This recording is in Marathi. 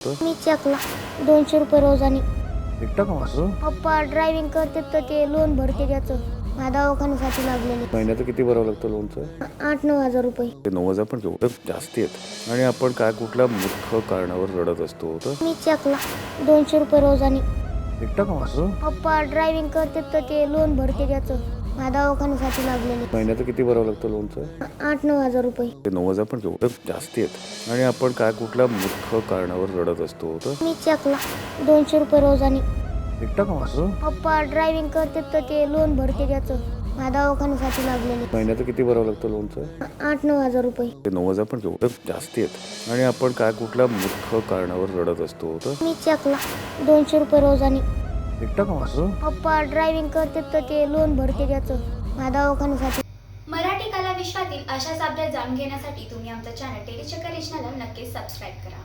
मी चकला 200 रुपये रोजाने. एकटा का माझं पप्पा ड्रायव्हिंग करते तर ते लोन भरते त्याचं. माझ्या दवाखान्यासाठी लागलेले महिन्याचं किती भरावं लागतं लोनचं? 8-9 हजार रुपये. ते 9,000 पण एवढं जास्ती आहेत. आणि आपण काय कुठल्या मूर्ख कारणावर रडत असतो तर मी चकला 200 रुपये रोजाने. एकटा का माझं पप्पा ड्रायव्हिंग करते तर ते लोन भरते त्याचं. माझ्या दवाखान्यासाठी लागलेले महिन्याचं किती भरावं लागतं लोनचं? 8-9 हजार रुपये. ते 9,000 पण एवढं जास्ती आहेत. आणि आपण काय कुठल्या मूर्ख कारणावर रडत असतो तर मी चकला 200 रुपये रोजाने. एकटा का माझं पप्पा ड्रायव्हिंग करते तर ते लोन भरते त्याचं. माझ्या दवाखान्यासाठी लागलेले महिन्याचं किती भरावं लागतं लोनचं? 8-9 हजार रुपये. ते 9,000 पण एवढं जास्ती आहेत. आणि आपण काय कुठल्या मूर्ख कारणावर रडत असतो तर मी चकला 200 रुपये रोजाने. एकटा का माझं पप्पा ड्रायव्हिंग करते तर ते लोन भरते त्याचं. माझ्या दवाखान्यासाठी. मराठी कला विश्वातील अशाच अपडेट जाणून घेण्यासाठी तुम्ही आमचं चॅनल टेलीचक्कर रिजनला नक्कीच सबस्क्राईब करा.